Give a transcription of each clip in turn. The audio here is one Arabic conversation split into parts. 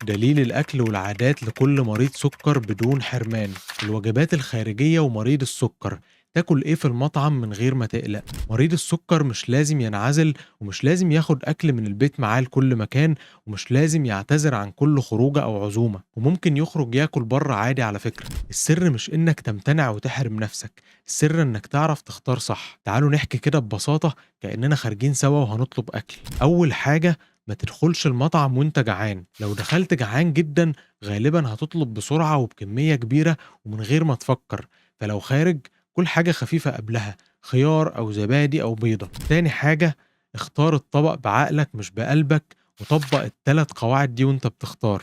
دليل الأكل والعادات لكل مريض سكر بدون حرمان. الوجبات الخارجية ومريض السكر، تاكل إيه في المطعم من غير ما تقلق. مريض السكر مش لازم ينعزل، ومش لازم ياخد أكل من البيت معاه لكل مكان، ومش لازم يعتذر عن كل خروجة أو عزومة، وممكن يخرج ياكل بره عادي. على فكرة، السر مش إنك تمتنع وتحرم نفسك، السر إنك تعرف تختار صح. تعالوا نحكي كده ببساطة كأننا خارجين سوا وهنطلب أكل. أول حاجة، ما تدخلش المطعم وانت جعان. لو دخلت جعان جدا غالبا هتطلب بسرعة وبكمية كبيرة ومن غير ما تفكر. فلو خارج، كل حاجة خفيفة قبلها، خيار أو زبادي أو بيضة. تاني حاجة، اختار الطبق بعقلك مش بقلبك، وطبق التلات قواعد دي وانت بتختار.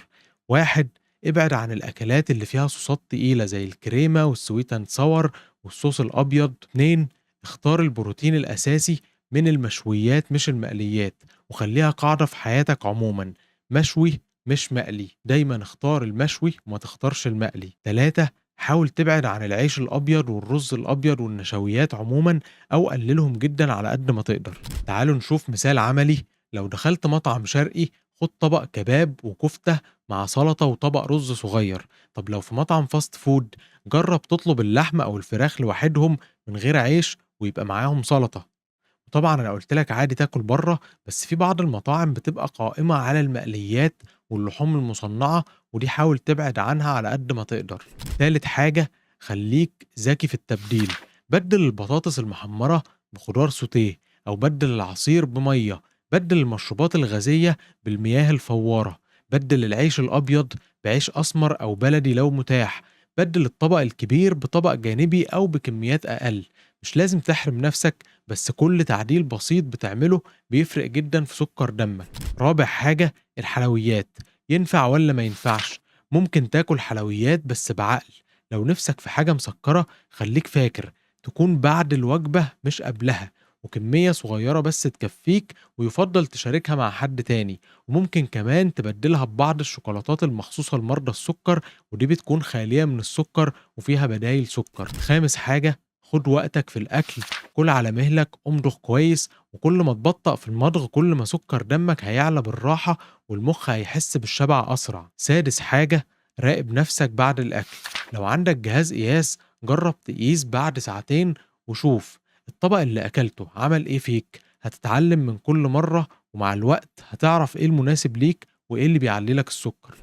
واحد، ابعد عن الأكلات اللي فيها صوصات تقيلة زي الكريمة والسويت اند صور والصوص الأبيض. اتنين، اختار البروتين الأساسي من المشويات مش المقليات، وخليها قاعدة في حياتك عموما: مشوي مش مقلي. دايما اختار المشوي وما تختارش المقلي. 3، حاول تبعد عن العيش الأبيض والرز الأبيض والنشويات عموما، أو قللهم جدا على قد ما تقدر. تعالوا نشوف مثال عملي. لو دخلت مطعم شرقي، خد طبق كباب وكفتة مع سلطة وطبق رز صغير. طب لو في مطعم فاست فود، جرب تطلب اللحمة أو الفراخ لوحدهم من غير عيش ويبقى معاهم سلطة. طبعًا أنا قُلت لك عادي تاكل برّه، بس في بعض المطاعم بتبقى قائمة على المقليات واللحوم المصنّعة، ودي حاول تبعد عنها على قد ما تقدر. تالت حاجة، خلّيك ذكي في التبديل. بدِّل البطاطس المحمّرة بخضار سوتيه، أو بدِّل العصير بمَيّة، بدِّل المشروبات الغازية بالمياه الفوّارة، بدِّل العيش الأبيض بعيش أسمر أو بلدي لو متاح، بدِّل الطبق الكبير بطبق جانبي أو بكميات أقل. مش لازم تحرم نَفْسك، بس كل تعديل بسيط بتعمله بيفرق جدًا في سكر دمك. رابع حاجة، الحلويات، ينفع والّا ما ينفعش؟ ممكن تاكل حلويات بس بعقل. لو نِفْسك في حاجة مسكرة، خلّيك فاكر تكون بعد الوجبة مش قبلها، وكمية صغيرة بس تكفّيك، ويُفضّل تشاركها مع حد تاني. وممكن كمان تبدّلها ببعض الشوكولاتات المخصوصة لمرضى السكر، ودي بتكون خالية من السكر وفيها بدايل سكر. خامس حاجة، خُد وقتك في الأكل، كُل على مهلك، امضغ كويس، وكل ما تبطأ في المضغ كل ما سكر دمك هيعلى بالراحة، والمخ هيحس بالشبع أسرع. سادس حاجة، راقب نفسك بعد الأكل. لو عندك جهاز قياس، جرب تقيس بعد ساعتين وشوف الطبق اللي أكلته عمل إيه فيك. هتتعلم من كل مرة، ومع الوقت هتعرف إيه المناسب ليك وإيه اللي بيعلي لك السكر.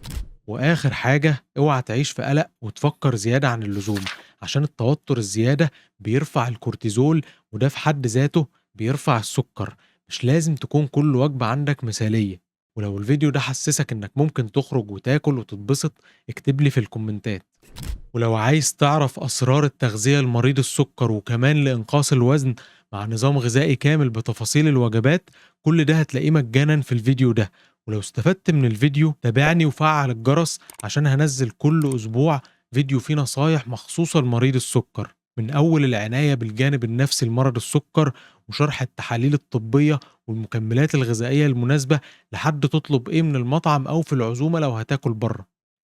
وآخر حاجة، اوعى تعيش في قلق وتفكر زيادة عن اللزوم، عشان التوتر الزيادة بيرفع الكورتيزول، وده في حد ذاته بيرفع السكر. مش لازم تكون كل وجبة عندك مثالية. ولو الفيديو ده حسسك انك ممكن تخرج وتاكل وتتبسط، اكتب لي في الكومنتات. ولو عايز تعرف أسرار التغذية لمريض السكر وكمان لإنقاص الوزن مع نظام غذائي كامل بتفاصيل الوجبات، كل ده هتلاقيه مجانا في الفيديو ده. ولو استفدت من الفيديو، تابعني وفعل الجرس عشان هنزل كل أسبوع فيديو فيه نصايح مخصوصة لمريض السكر، من أول العناية بالجانب النفسي لمرض السكر، وشرح التحاليل الطبية والمكملات الغذائية المناسبة، لحد تطلب إيه من المطعم أو في العزومة لو هتاكل بره.